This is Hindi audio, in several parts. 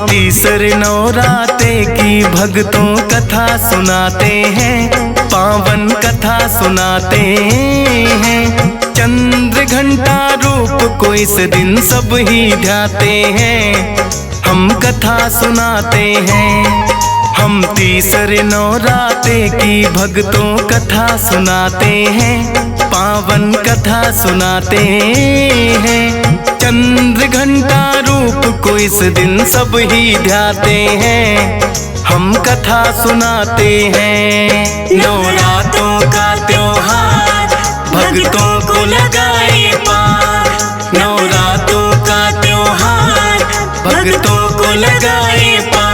तीसरे नवराते की भक्तों कथा सुनाते हैं, पावन कथा सुनाते हैं। चंद्र घंटा रूप को इस दिन सब ही ध्याते हैं, हम कथा सुनाते हैं। हम तीसरे नवराते की भक्तों कथा सुनाते हैं, पावन कथा सुनाते हैं। चंद्र घंटा रूप को इस दिन सब ही ध्याते हैं, हम कथा सुनाते हैं। नवरात्रों का त्योहार भक्तों को लगाए पार, नवरात्रों का त्योहार भक्तों को लगाए पार।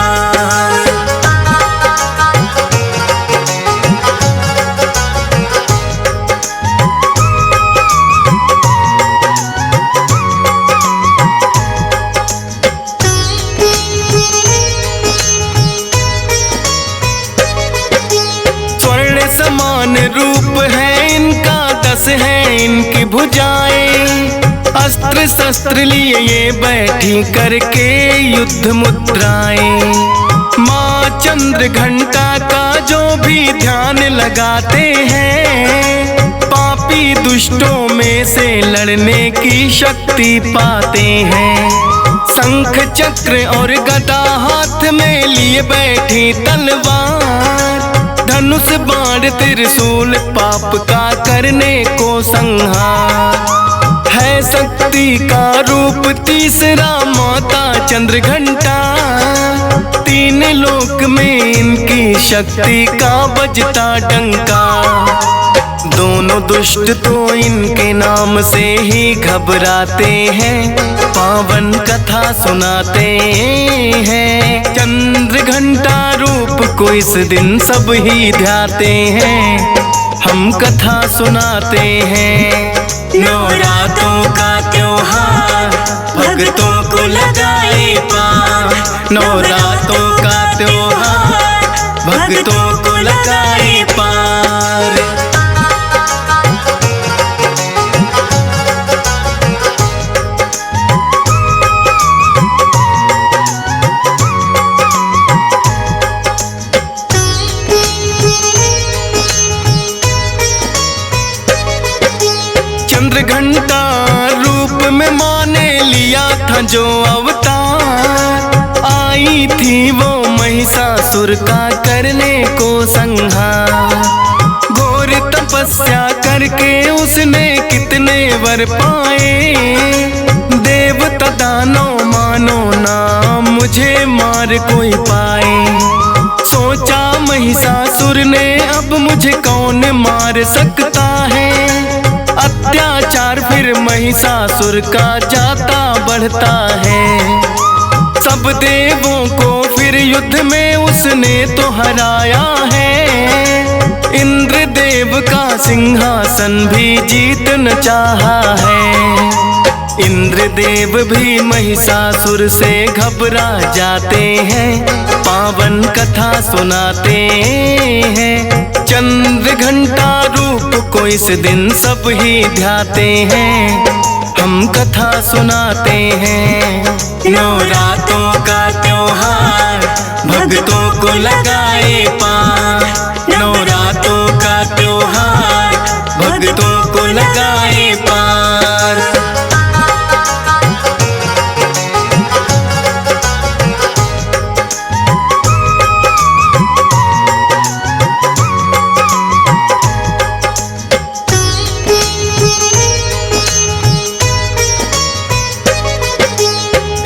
समान रूप है इनका, 10 है इनकी भुजाएं। अस्त्र शस्त्र लिए ये बैठी करके युद्ध मुद्राएं। माँ चंद्र घंटा का जो भी ध्यान लगाते हैं, पापी दुष्टों में से लड़ने की शक्ति पाते हैं। शंख चक्र और गदा हाथ में लिए बैठी तलवार, धनुष बाण त्रिशूल पाप का करने को संहार। है शक्ति का रूप तीसरा माता चंद्र घंटा, 3 लोक में इनकी शक्ति का बजता डंका। दोनों दुष्ट तो इनके नाम से ही घबराते हैं, पावन कथा सुनाते हैं। चंद्र घंटा रूप को इस दिन सब ही ध्याते हैं, हम कथा सुनाते हैं। नवरात्रों का त्योहार भक्तों को लगाए पार, नवरात्रों का त्योहार भक्तों को लगाए पार। चंद्र घंटा रूप में माँ ने लिया था जो अवतार, आई थी वो महिषासुर का करने को संहार। घोर तपस्या करके उसने कितने वर पाए, देवता दानव मानो ना मुझे मार कोई पाए। सोचा महिषासुर ने अब मुझे कौन मार सकता है, अत्याचार फिर महिषासुर का जाता बढ़ता है। सब देवों को फिर युद्ध में उसने तो हराया है, इंद्र देव का सिंहासन भी जीतना चाहा है। इंद्र देव भी महिषासुर से घबरा जाते हैं, पावन कथा सुनाते हैं। चंद्र घंटा रूप को इस दिन सब ही ध्याते हैं, हम कथा सुनाते हैं। नवरात्रों का त्योहार भक्तों को लगाए पार, नवरात्रों का त्योहार भक्तों को लगाए पार।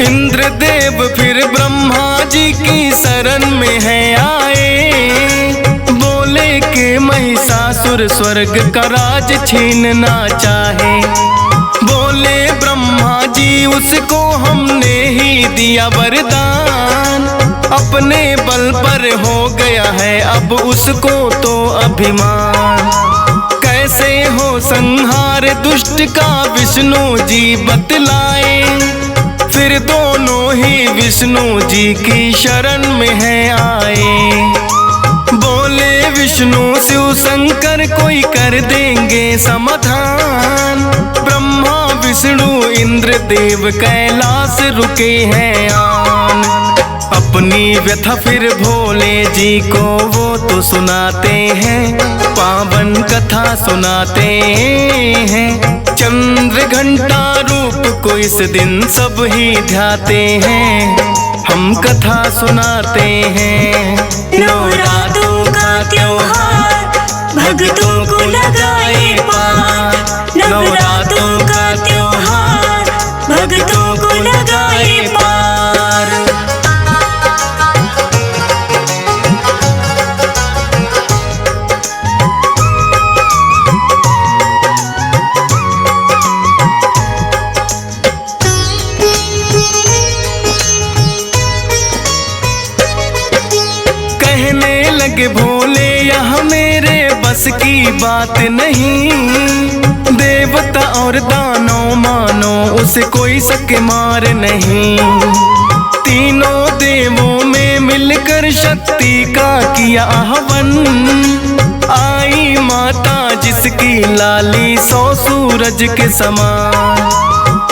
इंद्रदेव फिर ब्रह्मा जी की शरण में है आए, बोले कि महिषासुर स्वर्ग का राज छीनना चाहे। बोले ब्रह्मा जी उसको हमने ही दिया वरदान, अपने बल पर हो गया है अब उसको तो अभिमान। कैसे हो संहार दुष्ट का विष्णु जी बतलाए, फिर दोनों ही विष्णु जी की शरण में है आए। बोले विष्णु शिव शंकर कोई कर देंगे समाधान, ब्रह्मा विष्णु इंद्र देव कैलाश रुके हैं आन। अपनी व्यथा फिर भोले जी को वो तो सुनाते हैं, पावन कथा सुनाते हैं। चंद्र घंटा रूप को इस दिन सब ही ध्याते हैं, हम कथा सुनाते हैं। नवरात्रों का त्योहार भक्तों को लगाए पार, नवरात्रों का त्योहार भक्तों को लगाए पार। कहने लगे भोले यह मेरे बस की बात नहीं, देवता और दानव मानो उसे कोई सके मार नहीं। तीनों देवों में मिलकर शक्ति का किया आह्वान, आई माता जिसकी लाली 100 सूरज के समान।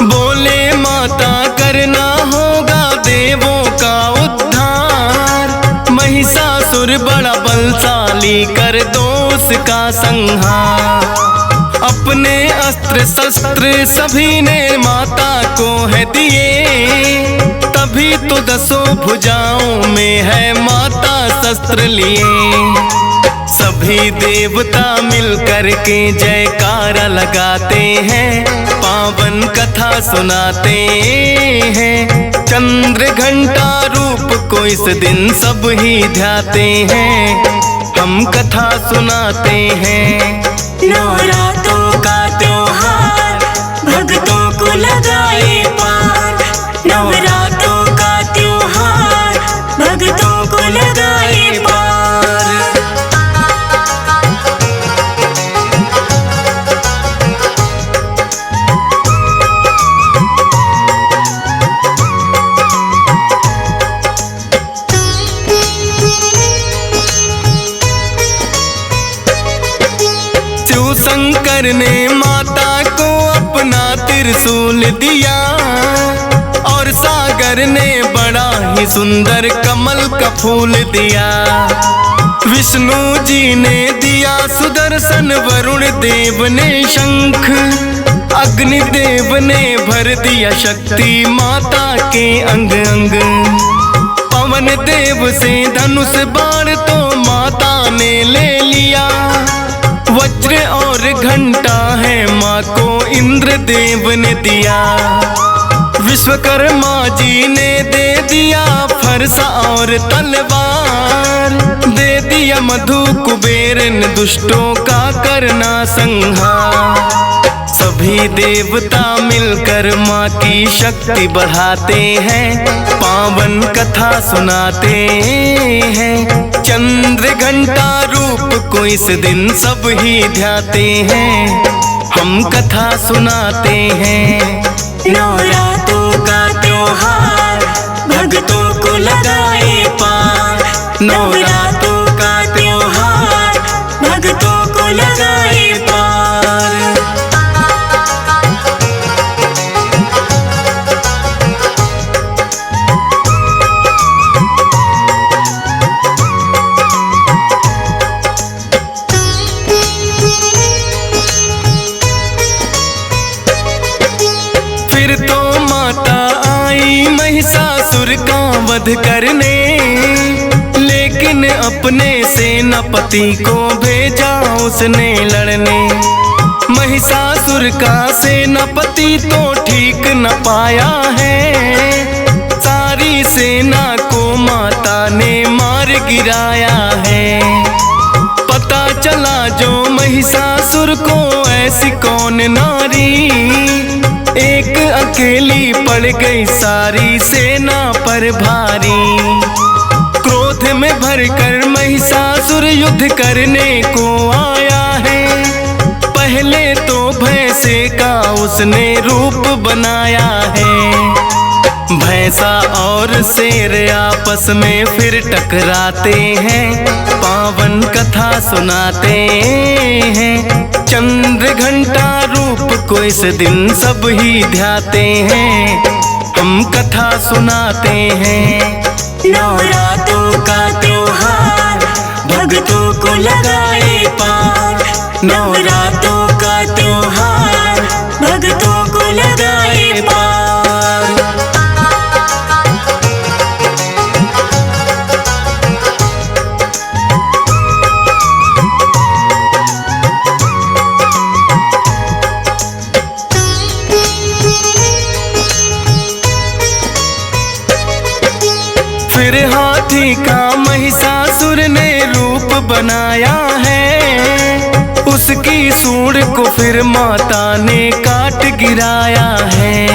बोले माता करना होगा देवों का उद्धार, महिषासुर बड़ा बलशाली कर दो उसका संहार। अपने अस्त्र शस्त्र सभी ने माता को है दिए, तभी तो 10 भुजाओं में है माता शस्त्र लिए। सभी देवता मिलकर के जयकारा लगाते हैं, पावन कथा सुनाते हैं। चंद्र घंटा रूप को इस दिन सब ही ध्याते हैं, हम कथा सुनाते हैं। नवरात्रों का त्योहार भक्तों को लगाए पार, नवरात्रों का त्योहार भक्तों को लगाए पार। शंकर ने माता को अपना त्रिशूल दिया, और सागर ने बड़ा ही सुंदर कमल का फूल दिया। विष्णु जी ने दिया सुदर्शन, वरुण देव ने शंख, अग्निदेव ने भर दिया शक्ति माता के अंग अंग। पवन देव से धनुष बाण तो माता ने ले लिया, वज्र और घंटा है माँ को इंद्र देव ने दिया। विश्वकर्मा जी ने दे दिया फरसा और तलवार, दे दिया मधु कुबेर ने दुष्टों का करना संहार। सभी देवता मिलकर माँ की शक्ति बढ़ाते हैं, पावन कथा सुनाते हैं। चंद्र घंटा रूप को इस दिन सब ही ध्याते हैं, हम कथा सुनाते हैं। नवरात्रों का त्योहार भक्तों को लगाए पार, नवरात्रों का त्योहार भक्तों को लगाए पार। फिर तो माता आई महिषासुर का वध करने, लेकिन अपने सेनापति को भेजा उसने लड़ने। महिषासुर का सेनापति तो ठीक न पाया है, सारी सेना को माता ने मार गिराया है। पता चला जो महिषासुर को ऐसी कौन नारी, एक अकेली पड़ गई सारी सेना पर भारी। क्रोध में भरकर महिषासुर युद्ध करने को आया है, पहले तो भैंसे का उसने रूप बनाया है। भैंसा और शेर आपस में फिर टकराते हैं, पावन कथा सुनाते हैं। चंद्र घंटा रूप को इस दिन सब ही ध्याते हैं, हम कथा सुनाते हैं। नवरातों का त्योहार भक्तों को लगाए पार। नवरातों का त्योहार भक्तों को लगाए पार। फिर हाथी का महिषासुर ने रूप बनाया है, उसकी सूंड को फिर माता ने काट गिराया है।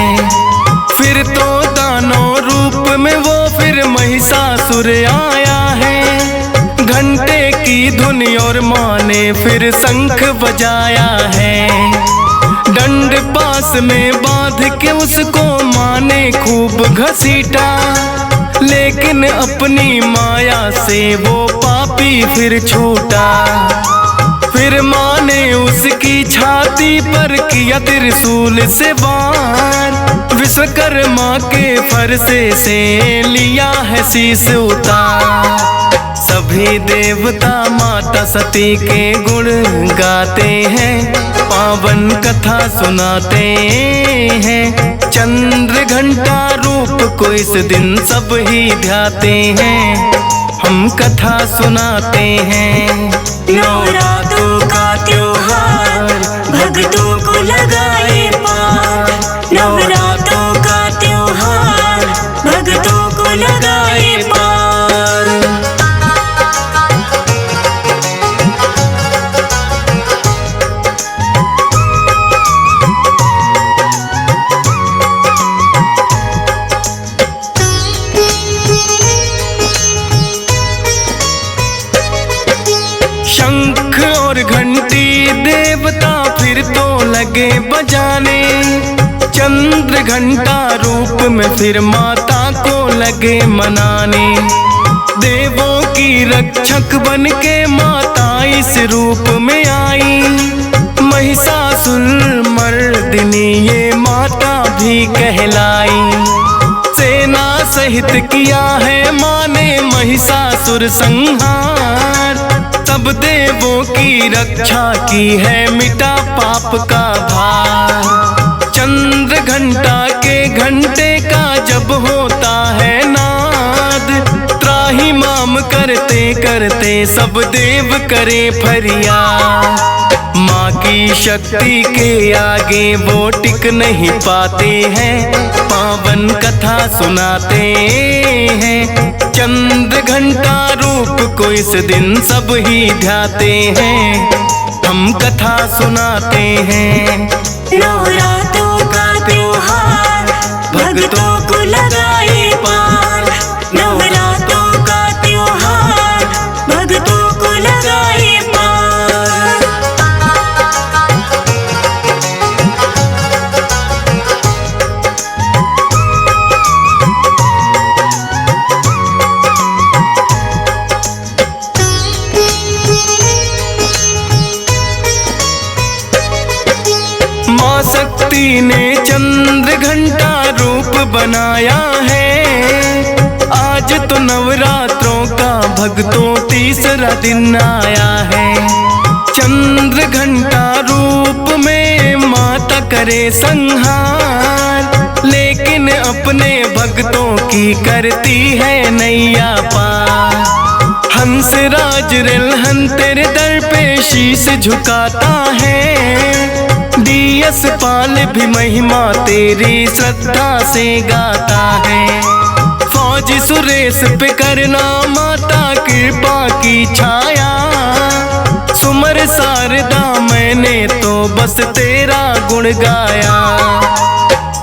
फिर तो दानव रूप में वो फिर महिषासुर आया है। घंटे की धुन और माँ ने फिर शंख बजाया है। डंड पास में बांध के उसको माँ ने खूब घसीटा, लेकिन अपनी माया से वो पापी फिर छूटा। फिर माँ ने उसकी छाती पर किया त्रिशूल से वार। विश्वकर्मा के फरसे से लिया है शीश उतार। सभी देवता माता सती के गुण गाते हैं, पावन कथा सुनाते हैं। चंद्र घंटा रूप को इस दिन सब ही ध्याते हैं, हम कथा सुनाते हैं। नवरातों का त्योहार भक्तों को लगाए पार। नवरातों का त्योहार भक्तों को लगाए पार। शंख और घंटी देवता फिर तो लगे बजाने। चंद्र घंटा रूप में फिर माता को लगे मनाने। देवों की रक्षक बन के माता इस रूप में आई। महिषासुर मर्दिनी ये माता भी कहलाई। सेना सहित किया है माँ ने महिषासुर संहार। सब देवों की रक्षा की है, मिटा पाप का भार। चंद्र घंटा के घंटे का जब होता है नाद, त्राही माम करते करते सब देव करे फरियाद। माँ की शक्ति के आगे वो टिक नहीं पाते हैं, पावन कथा सुनाते हैं। चंद्र घंटा रूप को इस दिन सब ही ध्याते हैं, हम कथा सुनाते हैं। नवरातों का त्योहार भक्तों को लगाए पार। नवरातों का त्योहार भक्तों को लगाए पार। माँ शक्ति ने चंद्र घंटा रूप बनाया है। आज तो नवरात्रों का भक्तों तीसरा दिन आया है। चंद्र घंटा रूप में माता करे संहार, लेकिन अपने भक्तों की करती है नैया पार। हंसराज रिलहन तेरे दर पे शीश झुकाता है। डीएस पाल भी महिमा तेरी श्रद्धा से गाता है। फौजी सुरेश पे करना माता कृपा की छाया। सुमर शारदा मैंने तो बस तेरा गुण गाया।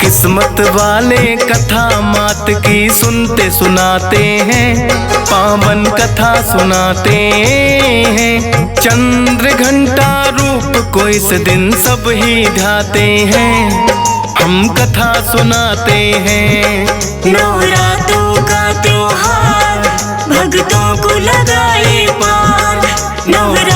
किस्मत वाले कथा मात की सुनते सुनाते हैं, पावन कथा सुनाते हैं। चंद्र घंटा रूप को इस दिन सब ही ध्याते हैं, हम कथा सुनाते हैं। नवरातों का त्योहार भक्तों को लगाए पार। नवरातों